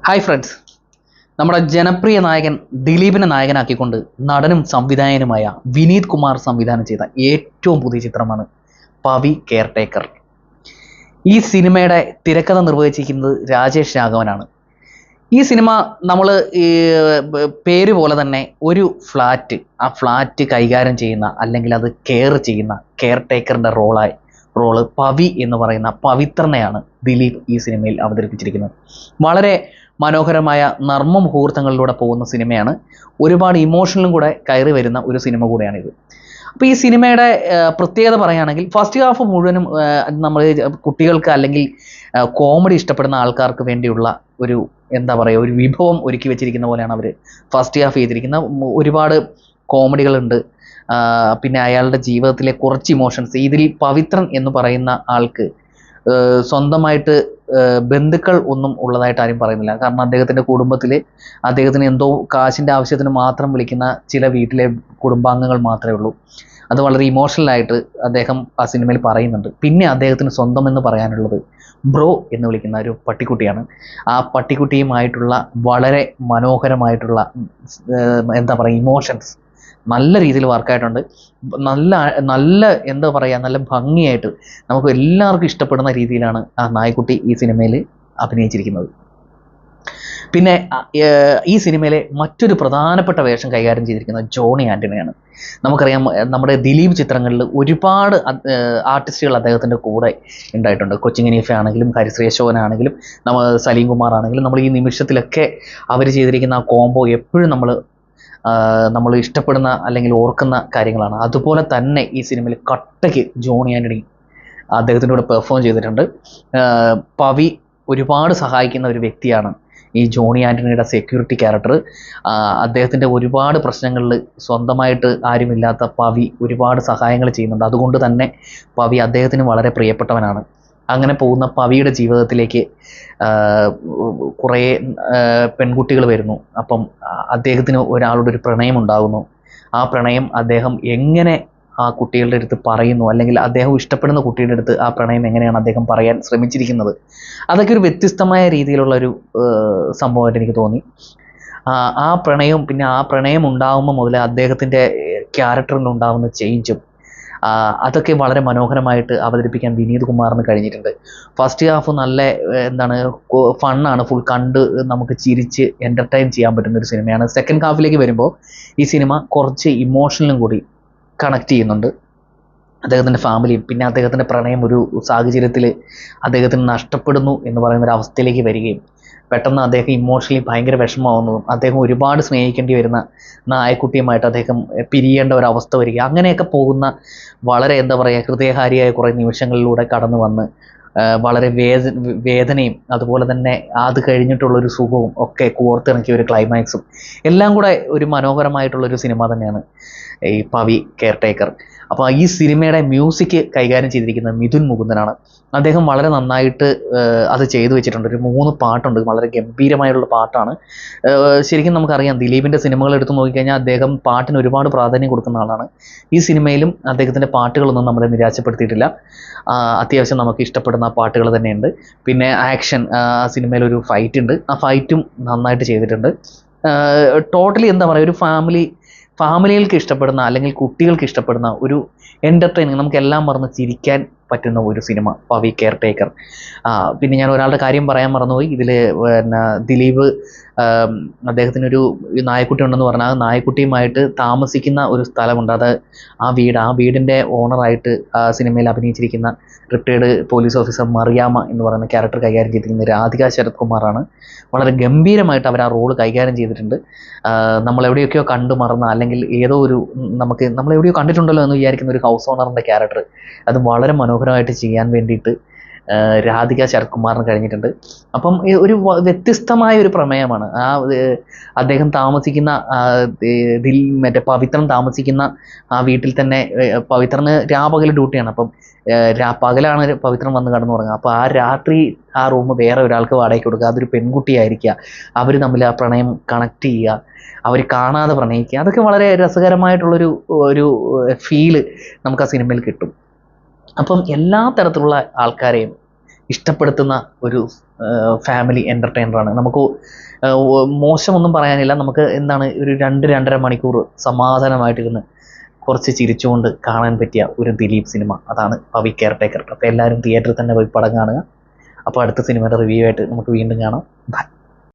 Hi friends, നമ്മുടെ ജനപ്രിയ നായകൻ ദിലീപിനെ നായകനാക്കിക്കൊണ്ട് നടനും സംവിധായകനുമായ വിനീത് കുമാർ സംവിധാനം ചെയ്ത ഏറ്റവും പുതിയ ചിത്രമാണ് പവി കെയർടേക്കർ. ഈ സിനിമയുടെ തിരക്കഥ നിർവഹിച്ചിരിക്കുന്നത് രാജേഷ് രാഘവനാണ്. ഈ സിനിമ നമ്മൾ ഈ പേര് പോലെ തന്നെ ഒരു ആ ഫ്ലാറ്റ് കൈകാര്യം ചെയ്യുന്ന അല്ലെങ്കിൽ അത് കെയർ ചെയ്യുന്ന കെയർടേക്കറിൻ്റെ റോള് പവി എന്ന് പറയുന്ന പവിത്രനെയാണ് ദിലീപ് ഈ സിനിമയിൽ അവതരിപ്പിച്ചിരിക്കുന്നത്. വളരെ മനോഹരമായ നർമ്മ മുഹൂർത്തങ്ങളിലൂടെ പോകുന്ന സിനിമയാണ്. ഒരുപാട് ഇമോഷണലും കൂടെ കയറി വരുന്ന ഒരു സിനിമ കൂടെയാണിത്. അപ്പോൾ ഈ സിനിമയുടെ പ്രത്യേകത പറയുകയാണെങ്കിൽ ഫസ്റ്റ് ഹാഫ് മുഴുവനും നമ്മൾ കുട്ടികൾക്ക് അല്ലെങ്കിൽ കോമഡി ഇഷ്ടപ്പെടുന്ന ആൾക്കാർക്ക് വേണ്ടിയുള്ള ഒരു ഒരു വിഭവം ഒരുക്കി വെച്ചിരിക്കുന്ന പോലെയാണ് അവർ ഫസ്റ്റ് ഹാഫ് ചെയ്തിരിക്കുന്നത്. ഒരുപാട് കോമഡികളുണ്ട്. പിന്നെ അയാളുടെ ജീവിതത്തിലെ കുറച്ച് ഇമോഷൻസ്. ഇതിൽ പവിത്രൻ എന്ന് പറയുന്ന ആൾക്ക് സ്വന്തമായിട്ട് ബന്ധുക്കൾ ഒന്നും ഉള്ളതായിട്ട് ആരും പറയുന്നില്ല. കാരണം അദ്ദേഹത്തിൻ്റെ കുടുംബത്തിൽ അദ്ദേഹത്തിന് എന്തോ കാശിൻ്റെ ആവശ്യത്തിന് മാത്രം വിളിക്കുന്ന ചില വീട്ടിലെ കുടുംബാംഗങ്ങൾ മാത്രമേ ഉള്ളൂ. അത് വളരെ ഇമോഷണലായിട്ട് അദ്ദേഹം ആ സിനിമയിൽ പറയുന്നുണ്ട്. പിന്നെ അദ്ദേഹത്തിന് സ്വന്തം എന്ന് പറയാനുള്ളത് ബ്രോ എന്ന് വിളിക്കുന്ന ഒരു പട്ടിക്കുട്ടിയാണ്. ആ പട്ടിക്കുട്ടിയുമായിട്ടുള്ള വളരെ മനോഹരമായിട്ടുള്ള ഇമോഷൻസ് നല്ല രീതിയിൽ വർക്കായിട്ടുണ്ട്. നല്ല നല്ല ഭംഗിയായിട്ട് നമുക്ക് എല്ലാവർക്കും ഇഷ്ടപ്പെടുന്ന രീതിയിലാണ് ആ നായ്ക്കുട്ടി ഈ സിനിമയിൽ അഭിനയിച്ചിരിക്കുന്നത്. പിന്നെ ഈ സിനിമയിലെ മറ്റൊരു പ്രധാനപ്പെട്ട വേഷം കൈകാര്യം ചെയ്തിരിക്കുന്നത് ജോണി ആൻ്റണിയാണ്. നമുക്കറിയാം, നമ്മുടെ ദിലീപ് ചിത്രങ്ങളിൽ ഒരുപാട് ആർട്ടിസ്റ്റുകൾ അദ്ദേഹത്തിൻ്റെ കൂടെ ഉണ്ടായിട്ടുണ്ട്. കൊച്ചിൻ ഹനീഫ ആണെങ്കിലും ഹരിശ്രീ അശോകനാണെങ്കിലും സലീം കുമാർ ആണെങ്കിലും നമ്മൾ ഈ നിമിഷത്തിലൊക്കെ അവർ ചെയ്തിരിക്കുന്ന ആ കോംബോ എപ്പോഴും നമ്മൾ ഇഷ്ടപ്പെടുന്ന അല്ലെങ്കിൽ ഓർക്കുന്ന കാര്യങ്ങളാണ്. അതുപോലെ തന്നെ ഈ സിനിമയിൽ കട്ടയ്ക്ക് ജോണി ആൻ്റണി അദ്ദേഹത്തിൻ്റെ കൂടെ പെർഫോം ചെയ്തിട്ടുണ്ട്. പവി ഒരുപാട് സഹായിക്കുന്ന ഒരു വ്യക്തിയാണ് ഈ ജോണി ആൻ്റണിയുടെ സെക്യൂരിറ്റി ക്യാരക്ടർ. അദ്ദേഹത്തിൻ്റെ ഒരുപാട് പ്രശ്നങ്ങളിൽ സ്വന്തമായിട്ട് ആരുമില്ലാത്ത പവി ഒരുപാട് സഹായങ്ങൾ ചെയ്യുന്നുണ്ട്. അതുകൊണ്ട് തന്നെ പവി അദ്ദേഹത്തിന് വളരെ പ്രിയപ്പെട്ടവനാണ്. അങ്ങനെ പോകുന്ന പവിയുടെ ജീവിതത്തിലേക്ക് കുറേ പെൺകുട്ടികൾ വരുന്നു. അപ്പം അദ്ദേഹത്തിന് ഒരാളോട് ഒരു പ്രണയം ഉണ്ടാകുന്നു. ആ പ്രണയം അദ്ദേഹം എങ്ങനെ ആ കുട്ടികളുടെ അടുത്ത് പറയുന്നു, അല്ലെങ്കിൽ അദ്ദേഹം ഇഷ്ടപ്പെടുന്ന കുട്ടിയുടെ അടുത്ത് ആ പ്രണയം എങ്ങനെയാണ് അദ്ദേഹം പറയാൻ ശ്രമിച്ചിരിക്കുന്നത്, അതൊക്കെ ഒരു വ്യത്യസ്തമായ രീതിയിലുള്ളൊരു സംഭവമായിട്ട് എനിക്ക് തോന്നി. ആ പ്രണയവും പിന്നെ ആ പ്രണയം ഉണ്ടാകുമ്പോൾ മുതൽ അദ്ദേഹത്തിൻ്റെ ക്യാരക്ടറിൽ ഉണ്ടാകുന്ന ചേഞ്ചും അതൊക്കെ വളരെ മനോഹരമായിട്ട് അവതരിപ്പിക്കാൻ വിനീത് കുമാറിന് കഴിഞ്ഞിട്ടുണ്ട്. ഫസ്റ്റ് ഹാഫ് നല്ല ഫണ്ണാണ്, ഫുൾ കണ്ട് നമുക്ക് ചിരിച്ച് എൻ്റർടൈൻ ചെയ്യാൻ പറ്റുന്ന ഒരു സിനിമയാണ്. സെക്കൻഡ് ഹാഫിലേക്ക് വരുമ്പോൾ ഈ സിനിമ കുറച്ച് ഇമോഷണലും കൂടി കണക്ട് ചെയ്യുന്നുണ്ട്. അദ്ദേഹത്തിൻ്റെ ഫാമിലിയും പിന്നെ അദ്ദേഹത്തിൻ്റെ പ്രണയം ഒരു സാഹചര്യത്തിൽ അദ്ദേഹത്തിന് നഷ്ടപ്പെടുന്നു എന്ന് പറയുന്ന ഒരു അവസ്ഥയിലേക്ക് വരികയും പെട്ടെന്ന് അദ്ദേഹം ഇമോഷണലി ഭയങ്കര വിഷമമാവുന്നതും അദ്ദേഹം ഒരുപാട് സ്നേഹിക്കേണ്ടി വരുന്ന നായക്കുട്ടിയുമായിട്ട് അദ്ദേഹം പിരിയേണ്ട ഒരവസ്ഥ വരിക, അങ്ങനെയൊക്കെ പോകുന്ന വളരെ ഹൃദയഹാരിയായ കുറേ നിമിഷങ്ങളിലൂടെ കടന്നു വന്ന് വളരെ വേദനയും അതുപോലെ തന്നെ അത് കഴിഞ്ഞിട്ടുള്ളൊരു സുഖവും ഒക്കെ കോർത്തിണക്കിയ ഒരു ക്ലൈമാക്സും എല്ലാം കൂടെ ഒരു മനോഹരമായിട്ടുള്ളൊരു സിനിമ തന്നെയാണ് ഈ പവി കെയർടേക്കർ. അപ്പോൾ ഈ സിനിമയുടെ മ്യൂസിക് കൈകാര്യം ചെയ്തിരിക്കുന്നത് മിഥുൻ മുകുന്ദനാണ്. അദ്ദേഹം വളരെ നന്നായിട്ട് അത് ചെയ്തു വെച്ചിട്ടുണ്ട്. ഒരു 3 പാട്ടുണ്ട്, വളരെ ഗംഭീരമായിട്ടുള്ള പാട്ടാണ്. ശരിക്കും നമുക്കറിയാം, ദിലീപിൻ്റെ സിനിമകൾ എടുത്തു നോക്കിക്കഴിഞ്ഞാൽ അദ്ദേഹം പാട്ടിന് ഒരുപാട് പ്രാധാന്യം കൊടുക്കുന്ന ആളാണ്. ഈ സിനിമയിലും അദ്ദേഹത്തിൻ്റെ പാട്ടുകളൊന്നും നമ്മളെ നിരാശപ്പെടുത്തിയിട്ടില്ല. അത്യാവശ്യം നമുക്ക് ഇഷ്ടപ്പെടുന്ന പാട്ടുകൾ തന്നെയുണ്ട്. പിന്നെ ആക്ഷൻ, സിനിമയിലൊരു ഫൈറ്റ് ഉണ്ട്, ആ ഫൈറ്റും നന്നായിട്ട് ചെയ്തിട്ടുണ്ട്. ടോട്ടലി ഒരു ഫാമിലികൾക്ക് ഇഷ്ടപ്പെടുന്ന അല്ലെങ്കിൽ കുട്ടികൾക്ക് ഇഷ്ടപ്പെടുന്ന ഒരു എൻ്റർടൈനിങ്, നമുക്കെല്ലാം മറന്ന് ചിരിക്കാൻ പറ്റുന്ന ഒരു സിനിമ പവി കെയർടേക്കർ. പിന്നെ ഞാൻ ഒരാളുടെ കാര്യം പറയാൻ മറന്നുപോയി. ഇതിൽ ദിലീപ് അദ്ദേഹത്തിനൊരു നായക്കുട്ടി ഉണ്ടെന്ന് പറഞ്ഞാൽ ആ നായക്കുട്ടിയുമായിട്ട് താമസിക്കുന്ന ഒരു സ്ഥലമുണ്ട്. ആ വീടിൻ്റെ ഓണറായിട്ട് സിനിമയിൽ അഭിനയിച്ചിരിക്കുന്ന റിട്ടയേർഡ് പോലീസ് ഓഫീസർ മറിയാമ്മ എന്ന് പറയുന്ന ക്യാരക്ടർ കൈകാര്യം ചെയ്തിരിക്കുന്ന രാധിക ശരത് കുമാറാണ്. വളരെ ഗംഭീരമായിട്ട് അവർ ആ റോള് കൈകാര്യം ചെയ്തിട്ടുണ്ട്. നമ്മളെവിടെയൊക്കെയോ കണ്ടു മറന്ന അല്ലെങ്കിൽ നമ്മളെവിടെയോ കണ്ടിട്ടുണ്ടല്ലോ എന്ന് വിചാരിക്കുന്ന ഒരു ഹൗസ് ഓണറിൻ്റെ ക്യാരക്ടർ അത് വളരെ മനോഹരമായിട്ട് ചെയ്യാൻ വേണ്ടിയിട്ട് രാധിക ശരത് കുമാറിന് കഴിഞ്ഞിട്ടുണ്ട്. അപ്പം ഒരു വ്യത്യസ്തമായ ഒരു പ്രമേയമാണ്. അദ്ദേഹം താമസിക്കുന്ന പവിത്രൻ താമസിക്കുന്ന ആ വീട്ടിൽ തന്നെ പവിത്രന് രാപകൽ ഡ്യൂട്ടിയാണ്. അപ്പം പകലാണ് പവിത്രൻ വന്ന് കടന്നുറങ്ങുക. അപ്പോൾ ആ രാത്രി ആ റൂം വേറെ ഒരാൾക്ക് വാടകയ്ക്ക് കൊടുക്കുക, അതൊരു പെൺകുട്ടിയായിരിക്കുക, അവർ തമ്മിൽ ആ പ്രണയം കണക്ട് ചെയ്യുക, അവർ കാണാതെ പ്രണയിക്കുക, അതൊക്കെ വളരെ രസകരമായിട്ടുള്ളൊരു ഫീല് നമുക്ക് ആ സിനിമയിൽ കിട്ടും. അപ്പം എല്ലാ തരത്തിലുള്ള ആൾക്കാരെയും ഇഷ്ടപ്പെടുത്തുന്ന ഒരു ഫാമിലി എൻ്റർടൈനറാണ്. നമുക്ക് മോശമൊന്നും പറയാനില്ല. നമുക്ക് എന്താണ് ഒരു 2-2.5 മണിക്കൂർ സമാധാനമായിട്ടിരുന്ന് കുറച്ച് ചിരിച്ചുകൊണ്ട് കാണാൻ പറ്റിയ ഒരു ദിലീപ് സിനിമ, അതാണ് പവി കെയർടേക്കർ. അപ്പോൾ എല്ലാവരും തിയേറ്ററിൽ തന്നെ പോയി പടം കാണുക. അപ്പോൾ അടുത്ത സിനിമയുടെ റിവ്യൂ ആയിട്ട് നമുക്ക് വീണ്ടും കാണാം. ബൈ.